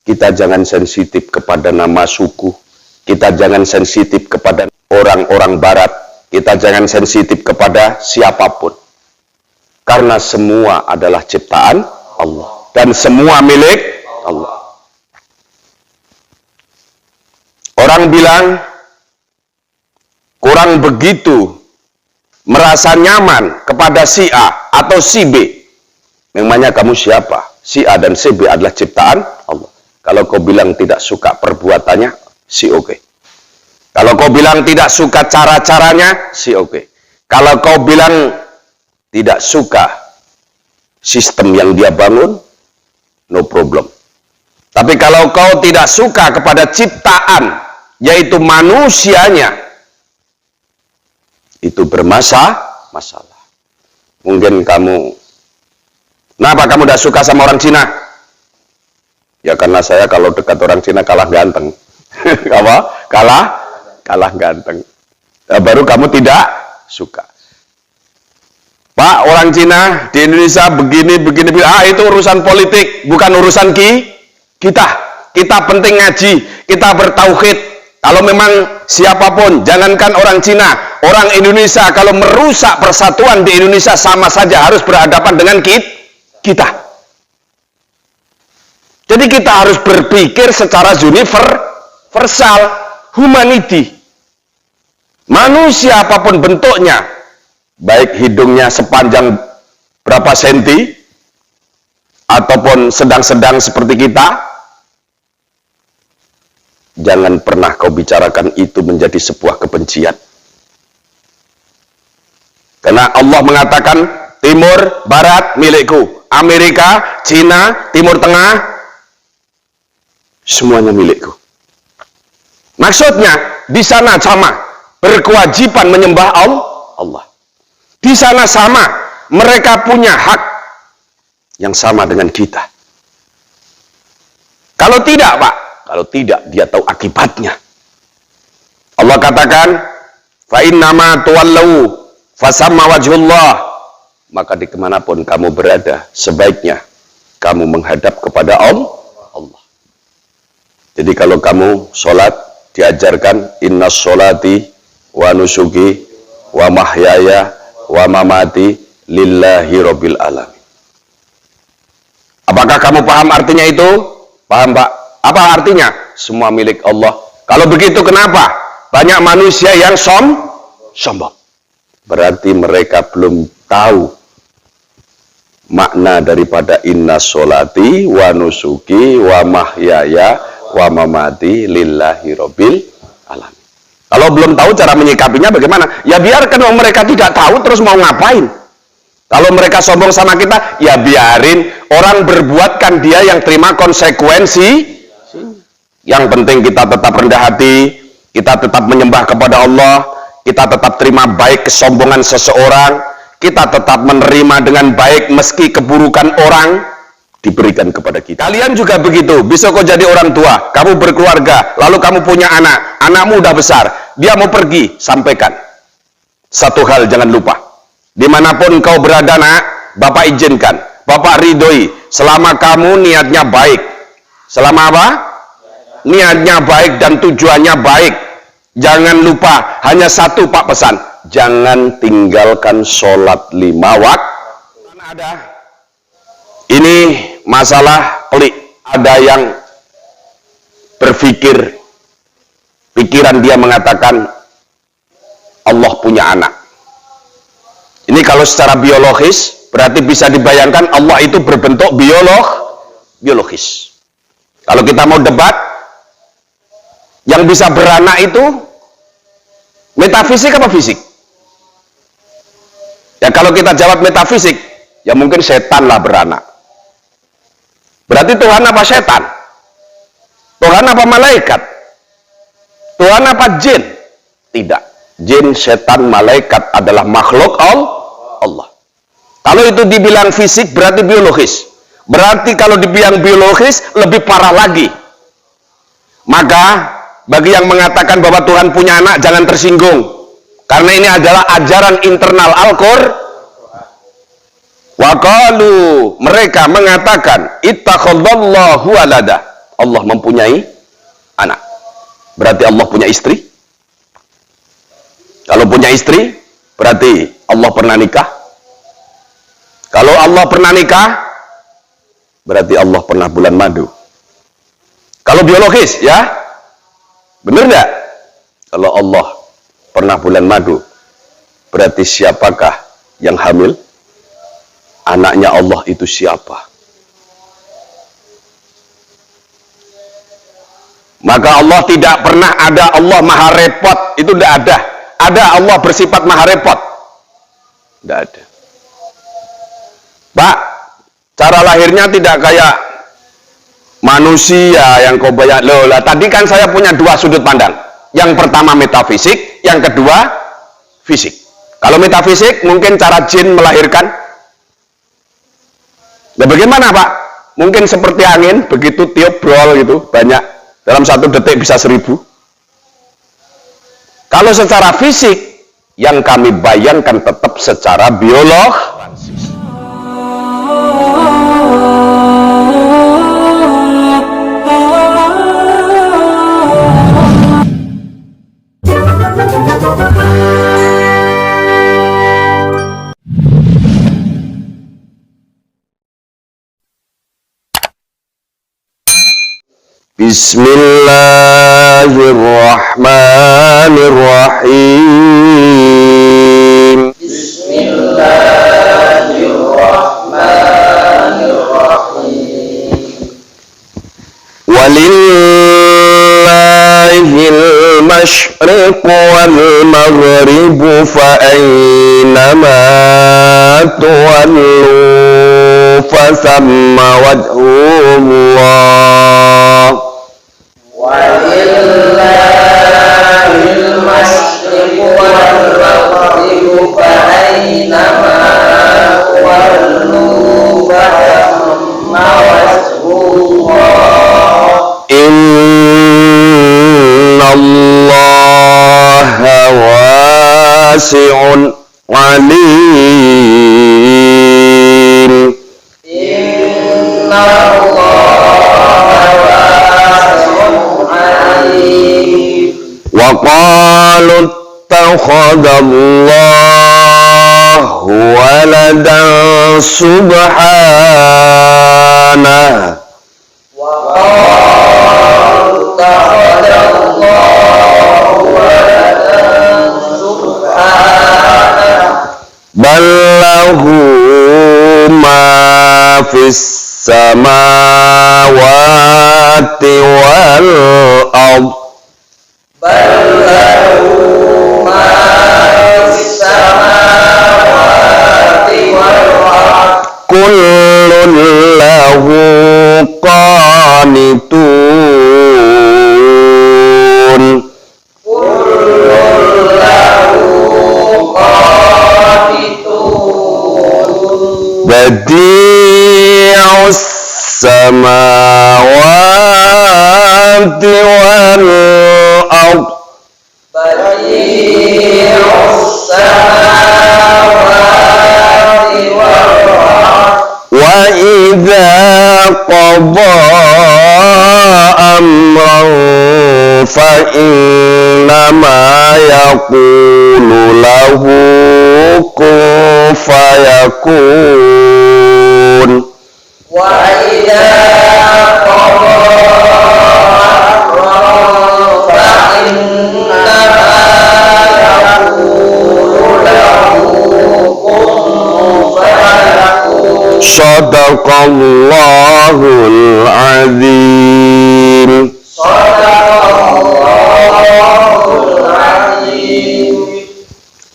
Kita jangan sensitif kepada nama suku. Kita jangan sensitif kepada orang-orang barat. Kita jangan sensitif kepada siapapun. Karena semua adalah ciptaan Allah. Dan semua milik Allah. Orang bilang kurang begitu merasa nyaman kepada si A atau si B. Memangnya kamu siapa? Si A dan si B adalah ciptaan Allah. Kalau kau bilang tidak suka perbuatannya, si oke. Kalau kau bilang tidak suka cara-caranya, si oke. Kalau kau bilang tidak suka sistem yang dia bangun, no problem. Tapi kalau kau tidak suka kepada ciptaan, yaitu manusianya, itu bermasalah. Mungkin kamu, kenapa kamu tidak suka sama orang Cina? Ya karena saya kalau dekat orang Cina kalah ganteng. Apa? Kalah ganteng. Ya, baru kamu tidak suka. Pak, orang Cina di Indonesia begini. Itu urusan politik, bukan urusan kita. Kita penting ngaji, kita bertauhid. Kalau memang siapapun, jangankan orang Cina, orang Indonesia kalau merusak persatuan di Indonesia sama saja harus berhadapan dengan kita. Jadi kita harus berpikir secara universal, humanity. Manusia apapun bentuknya, baik hidungnya sepanjang berapa senti, ataupun sedang-sedang seperti kita, jangan pernah kau bicarakan itu menjadi sebuah kebencian. Karena Allah mengatakan, Timur, Barat milikku, Amerika, Cina, Timur Tengah, semuanya milikku. Maksudnya, di sana sama, berkewajiban menyembah Allah. Di sana sama, mereka punya hak yang sama dengan kita. Kalau tidak, Pak, kalau tidak, dia tahu akibatnya. Allah katakan, fa innama tuwallu fasamma wajhullah. Maka di kemanapun kamu berada, sebaiknya kamu menghadap kepada Allah. Jadi kalau kamu sholat, diajarkan inna sholati wa nusuki wa mahyaya wa mamati lillahi rabbil alamin. Apakah kamu paham artinya itu? Paham, Pak? Apa artinya? Semua milik Allah. Kalau begitu kenapa banyak manusia yang sombong? Berarti mereka belum tahu makna daripada inna sholati wa nusuki wa mahyaya wa mamati lillahi rabbil alamin. Kalau belum tahu cara menyikapinya bagaimana? Ya biarkan mereka tidak tahu terus mau ngapain. Kalau mereka sombong sama kita, ya biarin orang berbuatkan dia yang terima konsekuensi. Yang penting kita tetap rendah hati, kita tetap menyembah kepada Allah, kita tetap terima baik kesombongan seseorang, kita tetap menerima dengan baik meski keburukan orang diberikan kepada kita. Kalian juga begitu. Besok kau jadi orang tua, kamu berkeluarga, lalu kamu punya anak, anakmu udah besar, dia mau pergi, sampaikan. Satu hal jangan lupa, dimanapun kau berada nak, Bapak izinkan, Bapak ridhoi, selama kamu niatnya baik. Selama apa? Niatnya baik dan tujuannya baik. Jangan lupa, hanya satu Pak pesan, jangan tinggalkan sholat 5 waktu. Ada ini masalah pelik. Ada yang berpikir, pikiran dia mengatakan Allah punya anak. Ini kalau secara biologis berarti bisa dibayangkan Allah itu berbentuk biologis. Kalau kita mau debat, yang bisa beranak itu metafisik apa fisik? Ya kalau kita jawab metafisik, ya mungkin setan lah beranak. Berarti Tuhan apa setan? Tuhan apa malaikat? Tuhan apa jin? Tidak. Jin, setan, malaikat adalah makhluk Allah. Kalau itu dibilang fisik berarti biologis. Berarti kalau dibilang biologis lebih parah lagi. Maka bagi yang mengatakan bahwa Tuhan punya anak jangan tersinggung. Karena ini adalah ajaran internal Al-Qur'an. Wa qalu, mereka mengatakan ittakhadallahu walada. Allah mempunyai anak. Berarti Allah punya istri. Kalau punya istri, berarti Allah pernah nikah. Kalau Allah pernah nikah, berarti Allah pernah bulan madu. Kalau biologis, ya, benar enggak? Kalau Allah pernah bulan madu, berarti siapakah yang hamil? Anaknya Allah itu siapa? Maka Allah tidak pernah ada Allah maha repot, itu tidak ada. Ada Allah bersifat maha repot? Tidak ada. Pak, cara lahirnya tidak kayak manusia yang kau bayar. Loh, lah tadi kan saya punya dua sudut pandang. Yang pertama metafisik, yang kedua fisik. Kalau metafisik mungkin cara jin melahirkan. Nah, bagaimana Pak? Mungkin seperti angin, begitu tiup brol gitu, banyak. Dalam 1 detik bisa 1000. Kalau secara fisik, yang kami bayangkan tetap secara biologis. Bismillahirrahmanirrahim. Bismillahirrahmanirrahim. Walillahil masyriq wal maghrib fa aynama tuwallu fa thamma wajhullah. Walillahil masyriq wal maghrib fa aynama tuwallu fa thamma wajhullah. Innallaha wasi'un alim. Wa qalu ittakhadallahu waladan subhanahu. Bal lahu ma fis samawati wal ardh. Bal lahu ma fis samawati wal ardh. Kullun lahu qanitun. Kullun lahu qanitun. Badi'us samawati wal ardh. Badi'us samawati wal ardh. Wa idza qada amran fa innama yaqulu lahu kun fayakun. Wa idza qada amran fa innama yaqulu lahu kun fayakun. Shadaqallahul azim. Shadaqallahul azim.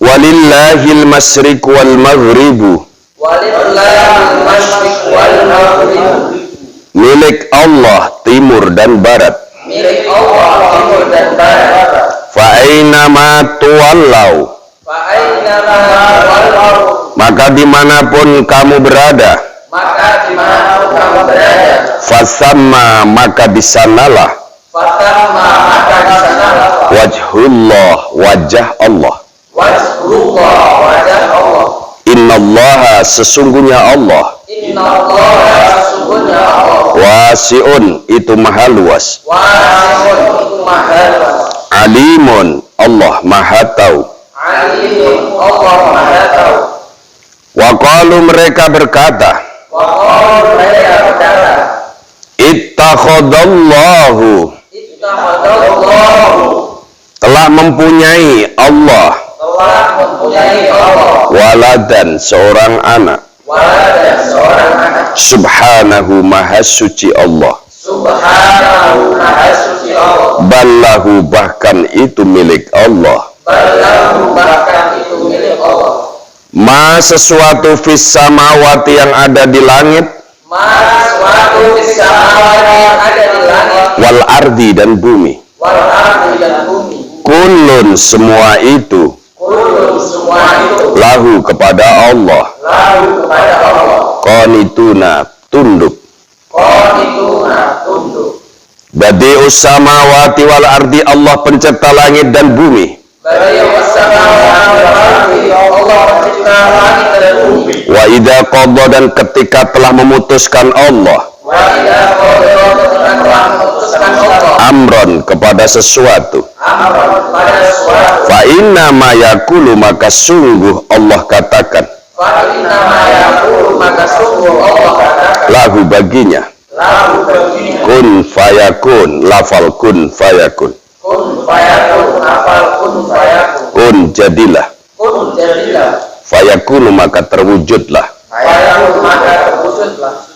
Walillahil masyriq wal maghrib. Walillahil masyriq wal maghrib. Milik Allah timur dan barat. Milik Allah timur dan barat. Fa aina ma tuwallau. Fa aina ma tuwallau. Maka dimanapun kamu berada. Maka dimanapun kamu berada. Fasamma maka di sanalah. Fasamma maka di sanalah. Wajhullah wajah Allah. Wajhullah wajah Allah. Innallaha sesungguhnya Allah. Innallaha sesungguhnya Allah. Wasi'un itu maha luas. Wasi'un itu maha luas. Alimun Allah maha tahu. Alimun Allah maha tahu. Wa qalu mereka berkata, Mereka berkata, ittakhadallahu Ittakhadallahu telah mempunyai Allah telah mempunyai Allah waladan seorang anak. waladan seorang anak. Subhanahu maha suci Allah. Subhanahu maha suci Allah. Ballahu bahkan itu milik Allah. Ballahu bahkan itu milik Allah. Ma sesuatu fis samawati yang ada di langit, Mas suatu samawati yang ada di langit, wal ardi dan bumi. wal ardi dan bumi. Kullun semua itu Kulun semua itu lahu kepada Allah. lalu kepada Allah. Qanituna tunduk. Qanituna tunduk. Badi'us samawati wal ardi Allah pencipta langit dan bumi. Badi'us samawati wal ardi Allah pencipta langit dan bumi. Wa idza qadha dan ketika telah memutuskan Allah Wa idza qadha ketika telah memutuskan Allah amron kepada sesuatu, amran pada suatu. fa inna ma yaqulu maka sungguh Allah katakan Fa inna ma yaqulu maka sungguh Allah katakan lahu baginya. lahu baginya. Kun fayakun, lafal kun fayakun. Kun fayakun, afal kun fayakun. Kun jadilah, Kun jadilah, fayakunu maka terwujudlah. fayakun maka terwujudlah.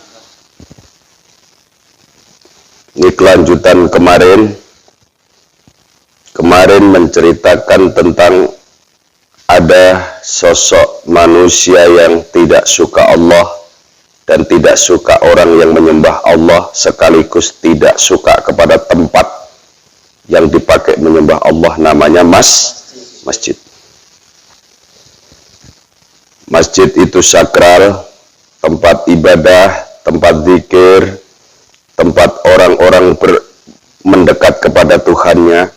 Ini kelanjutan kemarin. Kemarin menceritakan tentang ada sosok manusia yang tidak suka Allah dan tidak suka orang yang menyembah Allah, sekaligus tidak suka kepada tempat yang dipakai menyembah Allah, namanya masjid. Masjid itu sakral, tempat ibadah, tempat zikir, tempat orang-orang mendekat kepada Tuhannya.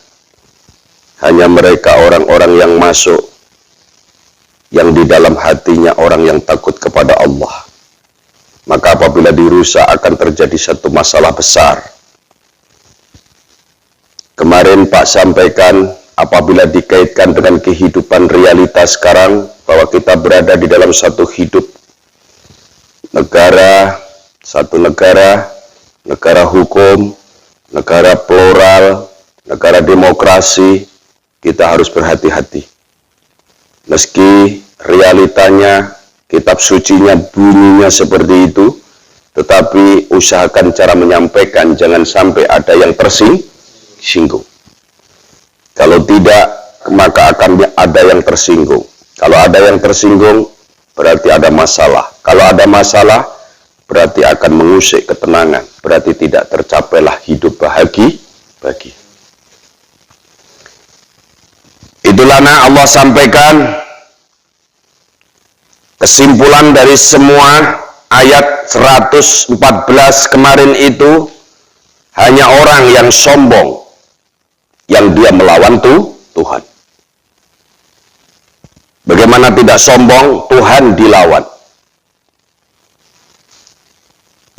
Hanya mereka orang-orang yang masuk, yang di dalam hatinya orang yang takut kepada Allah. Maka apabila dirusak akan terjadi satu masalah besar. Kemarin Pak sampaikan, apabila dikaitkan dengan kehidupan realitas sekarang, bahwa kita berada di dalam satu hidup negara, satu negara hukum, negara plural, negara demokrasi, kita harus berhati-hati. Meski realitanya, kitab sucinya, bunyinya seperti itu, tetapi usahakan cara menyampaikan, jangan sampai ada yang tersinggung. Kalau tidak, maka akan ada yang tersinggung. Kalau ada yang tersinggung, berarti ada masalah. Kalau ada masalah, berarti akan mengusik ketenangan. Berarti tidak tercapailah hidup bahagia. Itulah Allah sampaikan kesimpulan dari semua ayat 114 kemarin itu, hanya orang yang sombong yang dia melawan Tuhan. Bagaimana tidak sombong? Tuhan dilawan.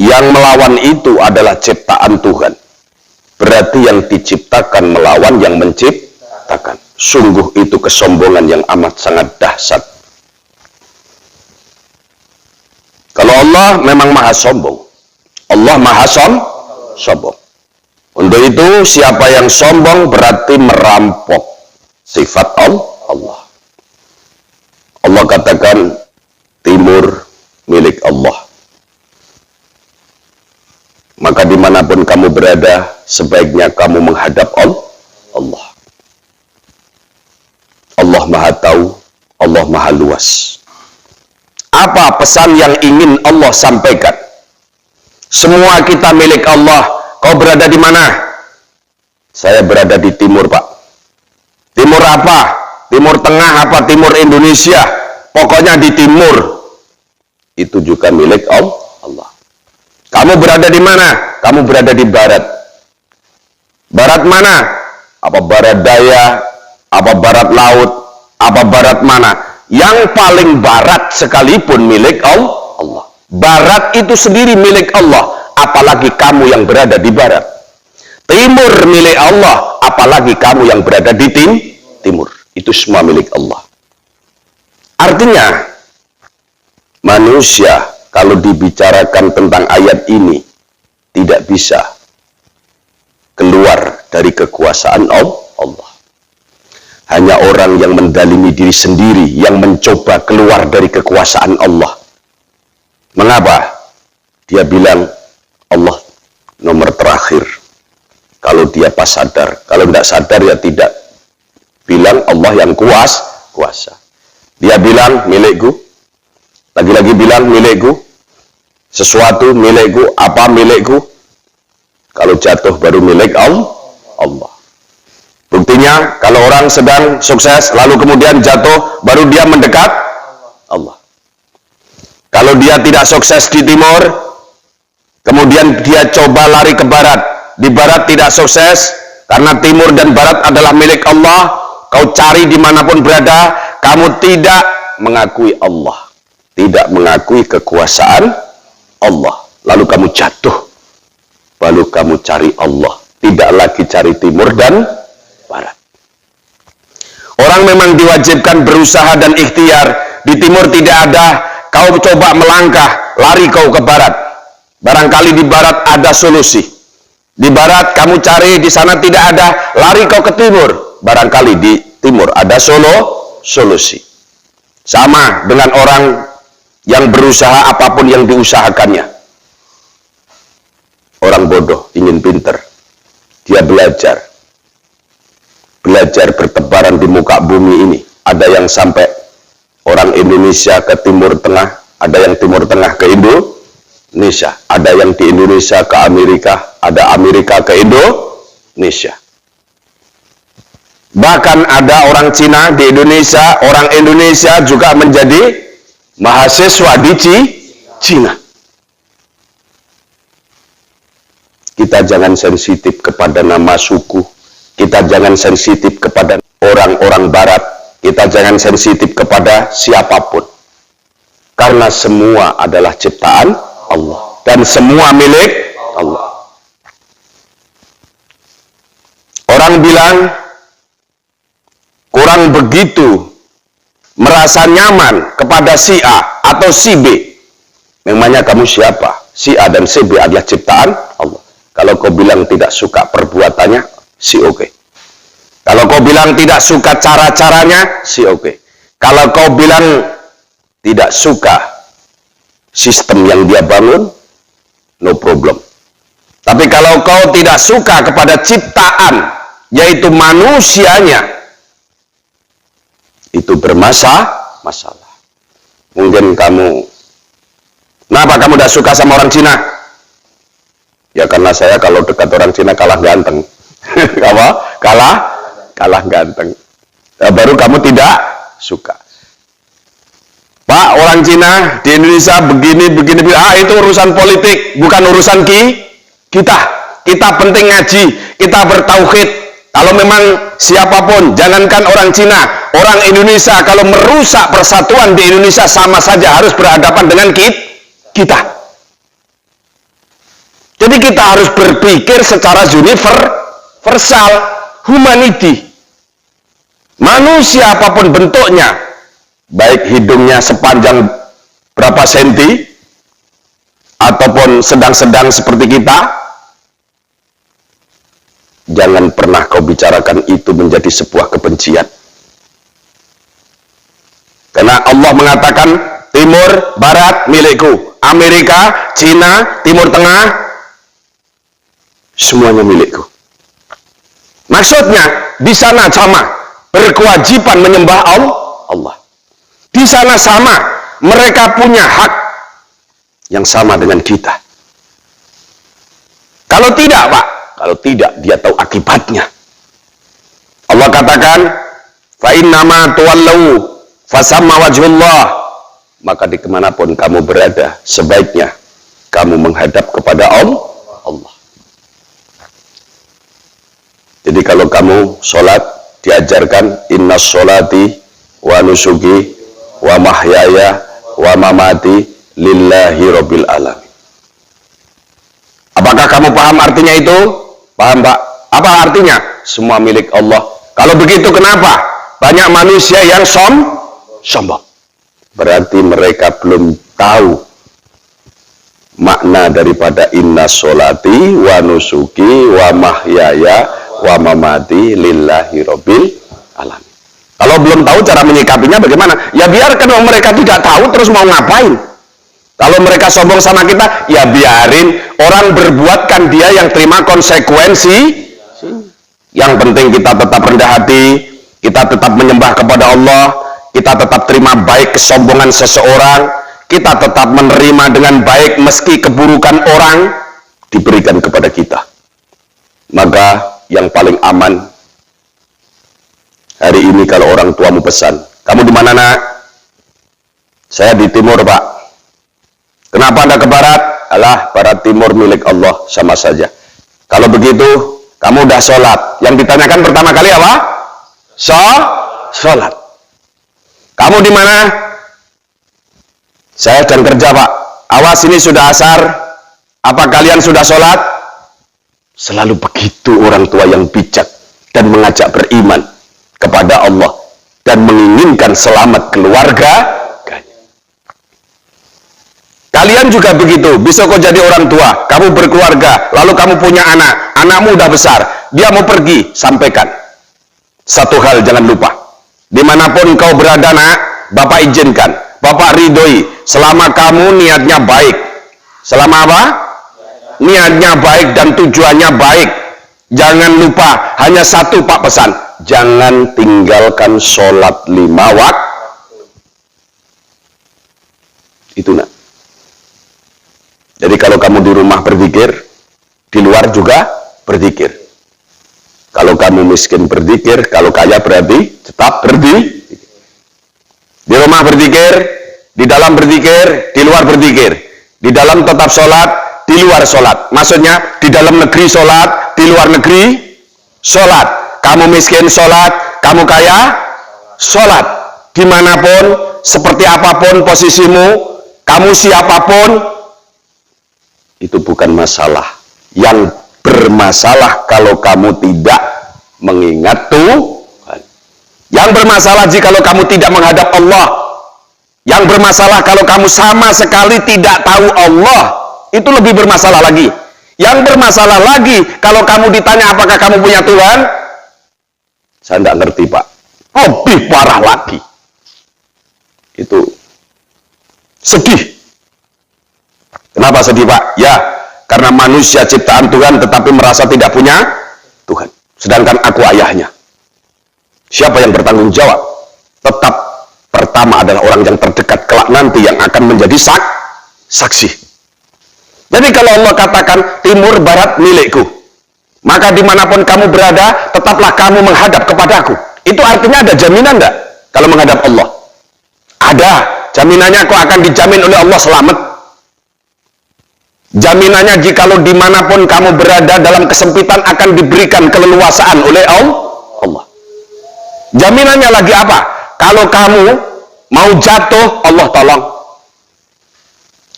Yang melawan itu adalah ciptaan Tuhan. Berarti yang diciptakan melawan yang menciptakan. Sungguh itu kesombongan yang amat sangat dahsyat. Kalau Allah memang maha sombong. Allah maha sombong. Untuk itu siapa yang sombong berarti merampok sifat Allah. Allah katakan timur milik Allah. Maka dimanapun kamu berada, sebaiknya kamu menghadap Allah. Allah maha tahu, Allah maha luas. Apa pesan yang ingin Allah sampaikan? Semua kita milik Allah. Kau berada di mana? Saya berada di timur, Pak. Timur apa? Timur Tengah apa timur Indonesia? Pokoknya di timur. Itu juga milik Allah. Kamu berada di mana? Kamu berada di barat. Barat mana? Apa barat daya? Apa barat laut? Apa barat mana? Yang paling barat sekalipun milik Allah. Barat itu sendiri milik Allah, apalagi kamu yang berada di barat. Timur milik Allah, apalagi kamu yang berada di timur. Itu semua milik Allah. Artinya, manusia kalau dibicarakan tentang ayat ini tidak bisa keluar dari kekuasaan Allah. Hanya orang yang mendalimi diri sendiri yang mencoba keluar dari kekuasaan Allah. Mengapa? Dia bilang Allah nomor terakhir. Kalau dia pas sadar, kalau tidak sadar ya tidak. Bilang Allah yang kuasa. Dia bilang milikku. Lagi-lagi bilang milikku. Sesuatu milikku, apa milikku. Kalau jatuh baru milik Allah. Buktinya kalau orang sedang sukses lalu kemudian jatuh baru dia mendekat Allah. Kalau dia tidak sukses di timur, kemudian dia coba lari ke barat. Di barat tidak sukses karena timur dan barat adalah milik Allah. Kau cari dimanapun berada, kamu tidak mengakui Allah, tidak mengakui kekuasaan Allah. Lalu kamu jatuh, lalu kamu cari Allah, tidak lagi cari timur dan barat. Orang memang diwajibkan berusaha dan ikhtiar. Di timur tidak ada, kau coba melangkah, lari kau ke barat. Barangkali di barat ada solusi. Di barat kamu cari, di sana tidak ada, lari kau ke timur. Barangkali di timur ada solusi. Sama dengan orang yang berusaha apapun yang diusahakannya. Orang bodoh ingin pinter. Dia belajar bertebaran di muka bumi ini. Ada yang sampai orang Indonesia ke Timur Tengah, ada yang Timur Tengah ke Indonesia, ada yang di Indonesia ke Amerika, ada Amerika ke Indonesia. Bahkan ada orang Cina di Indonesia, orang Indonesia juga menjadi mahasiswa di Cina. Kita jangan sensitif kepada nama suku. Kita jangan sensitif kepada orang-orang barat. Kita jangan sensitif kepada siapapun. Karena semua adalah ciptaan Allah. Dan semua milik Allah. Orang bilang kurang begitu merasa nyaman kepada si A atau si B. Memangnya kamu siapa? Si A dan si B adalah ciptaan Allah. Kalau kau bilang tidak suka perbuatannya, si oke. Kalau kau bilang tidak suka cara-caranya, si oke. Kalau kau bilang tidak suka sistem yang dia bangun, no problem. Tapi kalau kau tidak suka kepada ciptaan, yaitu manusianya, itu bermasalah. Mungkin kamu, kenapa kamu tidak suka sama orang Cina? Ya karena saya kalau dekat orang Cina kalah ganteng. Apa? Kalah ganteng. Ya, baru kamu tidak suka. Pak, orang Cina di Indonesia begini. Itu urusan politik, bukan urusan kita. Kita penting ngaji, kita bertauhid. Kalau memang siapapun, jangankan orang Cina, orang Indonesia kalau merusak persatuan di Indonesia sama saja harus berhadapan dengan kita. Jadi kita harus berpikir secara universal, humanity. Manusia apapun bentuknya, baik hidungnya sepanjang berapa senti, ataupun sedang-sedang seperti kita, jangan pernah kau bicarakan itu menjadi sebuah kebencian. Karena Allah mengatakan, Timur, Barat milikku, Amerika, Cina, Timur Tengah, semuanya milikku. Maksudnya di sana sama berkewajiban menyembah Allah. Di sana sama mereka punya hak yang sama dengan kita. Kalau tidak, Pak, kalau tidak dia tahu akibatnya. Allah katakan, fa innama tuwallu fasamma wajhullah, maka di kemanapun kamu berada sebaiknya kamu menghadap kepada Allah. Jadi kalau kamu sholat, diajarkan innas sholati wa nusuki wa mahyaya wa mamati lillahi rabbil alamin. Apakah kamu paham artinya itu? Paham, Pak? Apa artinya? Semua milik Allah. Kalau begitu kenapa banyak manusia yang sombong? Berarti mereka belum tahu makna daripada inna sholati wa nusuki wa mahyaya wa mamati lillahi rabbil alamin. Kalau belum tahu cara menyikapinya bagaimana? Ya biarkan mereka tidak tahu, terus mau ngapain? Kalau mereka sombong sama kita, ya biarin orang berbuatkan, dia yang terima konsekuensi. Yang penting kita tetap rendah hati, kita tetap menyembah kepada Allah, kita tetap terima baik kesombongan seseorang, kita tetap menerima dengan baik meski keburukan orang diberikan kepada kita. Maka yang paling aman hari ini kalau orang tuamu pesan, kamu di mana nak? Saya di timur, Pak. Kenapa Anda ke barat? Alah, barat timur milik Allah, sama saja. Kalau begitu, kamu udah sholat. Yang ditanyakan pertama kali apa? Sholat. Kamu di mana? Saya sedang kerja, Pak. Awas, ini sudah asar. Apa kalian sudah sholat? Selalu begitu orang tua yang bijak dan mengajak beriman kepada Allah dan menginginkan selamat keluarga. Kalian juga begitu. Besok kau jadi orang tua, kamu berkeluarga, lalu kamu punya anak, anakmu udah besar, dia mau pergi, sampaikan satu hal, jangan lupa, dimanapun kau berada nak, Bapak izinkan, Bapak ridhoi, selama kamu niatnya baik. Selama apa? Niatnya baik dan tujuannya baik. Jangan lupa, hanya satu Pak pesan, jangan tinggalkan sholat 5 waktu. Itu nak. Jadi kalau kamu di rumah berzikir, di luar juga berzikir. Kalau kamu miskin berzikir, kalau kaya berarti tetap berzikir. Di rumah berzikir, di dalam berzikir, di luar berzikir. Di dalam tetap sholat, di luar sholat. Maksudnya di dalam negeri sholat, di luar negeri sholat. Kamu miskin sholat, kamu kaya sholat. Dimanapun, seperti apapun posisimu, kamu siapapun, itu bukan masalah. Yang bermasalah kalau kamu tidak mengingat Tuhan. Yang bermasalah jikalau kamu tidak menghadap Allah. Yang bermasalah kalau kamu sama sekali tidak tahu Allah. Itu lebih bermasalah lagi. Yang bermasalah lagi kalau kamu ditanya apakah kamu punya Tuhan, saya tidak ngerti, Pak. Lebih parah lagi. Itu sedih. Kenapa sedih, Pak? Ya, karena manusia ciptaan Tuhan tetapi merasa tidak punya Tuhan. Sedangkan aku ayahnya. Siapa yang bertanggung jawab? Tetap pertama adalah orang yang terdekat kelak nanti yang akan menjadi saksi. Jadi kalau Allah katakan timur barat milikku, maka dimanapun kamu berada, tetaplah kamu menghadap kepadaku. Itu artinya ada jaminan enggak kalau menghadap Allah? Ada. Jaminannya kau akan dijamin oleh Allah selamat. Jaminannya jikalau dimanapun kamu berada dalam kesempitan akan diberikan keleluasaan oleh Allah. Jaminannya lagi apa? Kalau kamu mau jatuh, Allah tolong.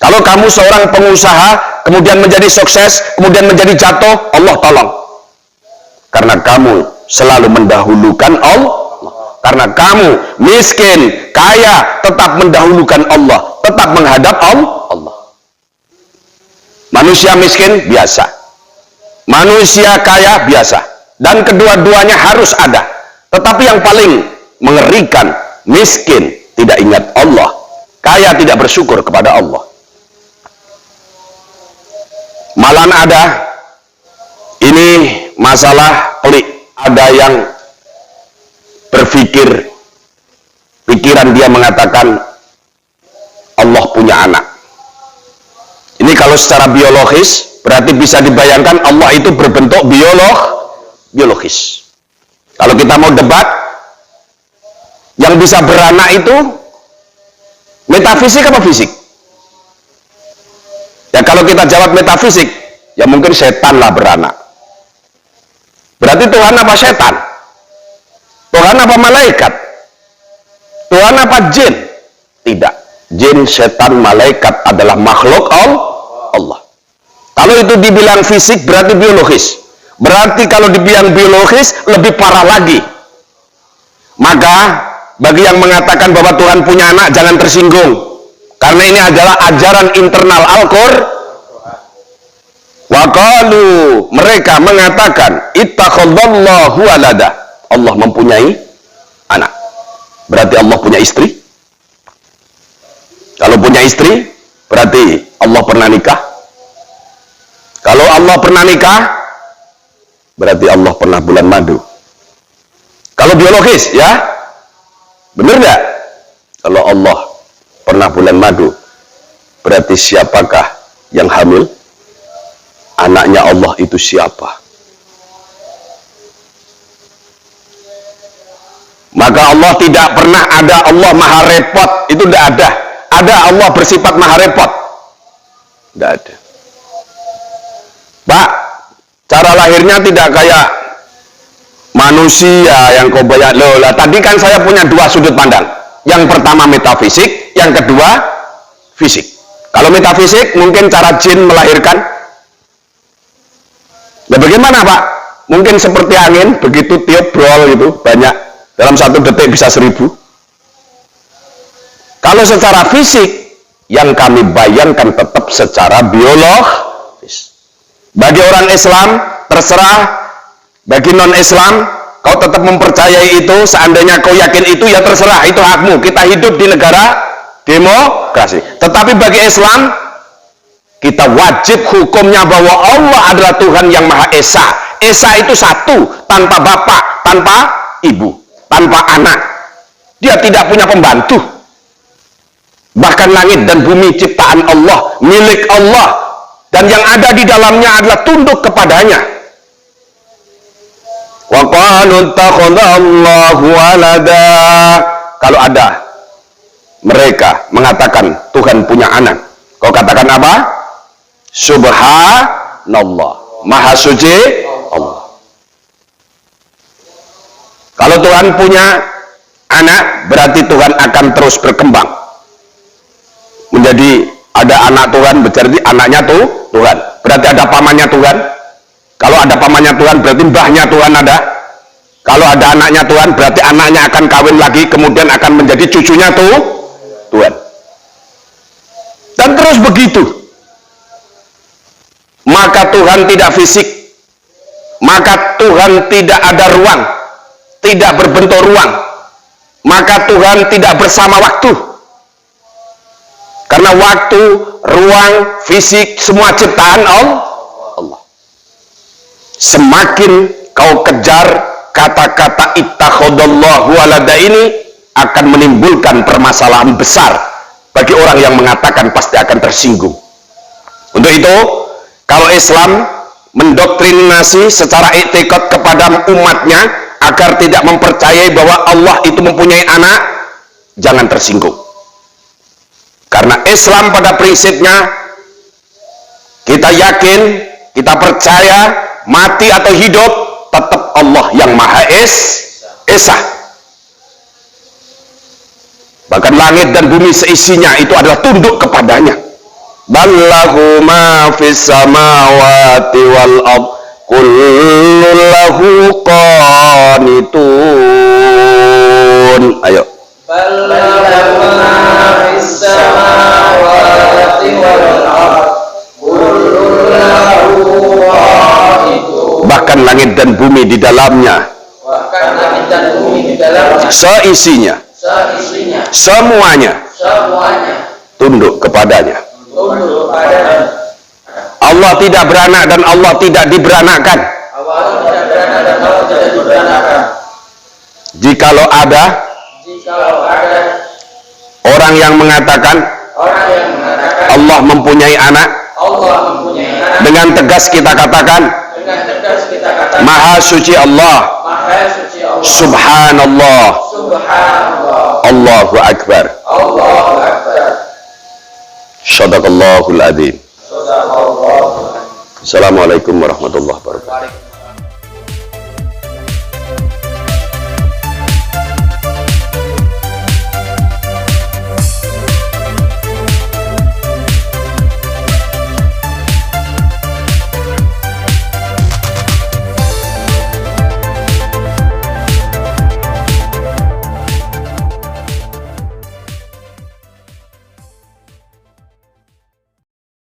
Kalau kamu seorang pengusaha, kemudian menjadi sukses, kemudian menjadi jatuh, Allah tolong. Karena kamu selalu mendahulukan Allah. Karena kamu miskin, kaya, tetap mendahulukan Allah. Tetap menghadap Allah. Manusia miskin biasa, manusia kaya biasa, dan kedua-duanya harus ada. Tetapi yang paling mengerikan, miskin tidak ingat Allah, kaya tidak bersyukur kepada Allah. Malah ada, ini masalah pelik. Ada yang berpikir, pikiran dia mengatakan Allah punya anak. Ini kalau secara biologis, berarti bisa dibayangkan Allah itu berbentuk biologis. Kalau kita mau debat, yang bisa beranak itu metafisik apa fisik? Ya kalau kita jawab metafisik, ya mungkin setan lah beranak. Berarti Tuhan apa setan? Tuhan apa malaikat? Tuhan apa jin? Tidak. jin, setan, malaikat adalah makhluk Allah. Kalau itu dibilang fisik berarti biologis. Berarti kalau dibilang biologis lebih parah lagi. Maka bagi yang mengatakan bahwa Tuhan punya anak jangan tersinggung. Karena ini adalah ajaran internal Al-Qur'an. Wa qalu, mereka mengatakan ittakhadallahu walada. Allah mempunyai anak. Berarti Allah punya istri. Kalau punya istri berarti Allah pernah nikah. Kalau Allah pernah nikah berarti Allah pernah bulan madu. Kalau biologis ya, benar nggak? Kalau Allah pernah bulan madu berarti siapakah yang hamil? Anaknya Allah itu siapa? Maka Allah tidak pernah ada Allah maha repot. Itu tidak ada. Ada Allah bersifat maha repot? Tidak ada. Pak, cara lahirnya tidak kayak manusia yang kau banyak lola. Tadi kan saya punya dua sudut pandang. Yang pertama metafisik, yang kedua fisik. Kalau metafisik mungkin cara jin melahirkan. Nah bagaimana Pak? Mungkin seperti angin, begitu tiup brol gitu, banyak. Dalam 1 detik bisa 1000. Kalau secara fisik, yang kami bayangkan tetap secara biologis. Bagi orang Islam, terserah. Bagi non-Islam, kau tetap mempercayai itu, seandainya kau yakin itu, ya terserah, itu hakmu. Kita hidup di negara demokrasi. Tetapi bagi Islam, kita wajib hukumnya bahwa Allah adalah Tuhan yang Maha Esa. Esa itu satu, tanpa bapak, tanpa ibu, tanpa anak. Dia tidak punya pembantu. Bahkan langit dan bumi ciptaan Allah, milik Allah. Dan yang ada di dalamnya adalah tunduk kepadanya. Wa qalu ittakhadallahu walada. Kalau ada mereka mengatakan Tuhan punya anak, kau katakan apa? Subhanallah, maha suci Allah. Kalau Tuhan punya anak, berarti Tuhan akan terus berkembang menjadi ada anak Tuhan, berarti anaknya tuh Tuhan, berarti ada pamannya Tuhan. Kalau ada pamannya Tuhan berarti mbahnya Tuhan ada. Kalau ada anaknya Tuhan berarti anaknya akan kawin lagi, kemudian akan menjadi cucunya tuh Tuhan. Dan terus begitu. Maka Tuhan tidak fisik, maka Tuhan tidak ada ruang, tidak berbentuk ruang, maka Tuhan tidak bersama waktu. Karena waktu, ruang, fisik, semua ciptaan Allah. Semakin kau kejar kata-kata ittakhadallahu walada ini, akan menimbulkan permasalahan besar bagi orang yang mengatakan, pasti akan tersinggung. Untuk itu, kalau Islam mendoktrinasi secara i'tiqad kepada umatnya agar tidak mempercayai bahwa Allah itu mempunyai anak, jangan tersinggung. Karena Islam pada prinsipnya, kita yakin, kita percaya, mati atau hidup, tetap Allah yang Maha Esa. Bahkan langit dan bumi seisinya itu adalah tunduk kepadanya. Ballahu ma fis samawati wal ard kullu lahu qanitun. Ayo. Ballahu ma fis samawati wal ard kullu lahu qanitun. Bahkan langit dan bumi di dalamnya, seisinya, semuanya tunduk kepadanya. Allah tidak beranak dan Allah tidak diberanakkan. Jikalau ada orang yang mengatakan Allah mempunyai anak, dengan tegas kita katakan, Maha suci Allah, Subhanallah, Allahu Akbar. Shadaqallahul adzim. Assalamualaikum warahmatullahi wabarakatuh.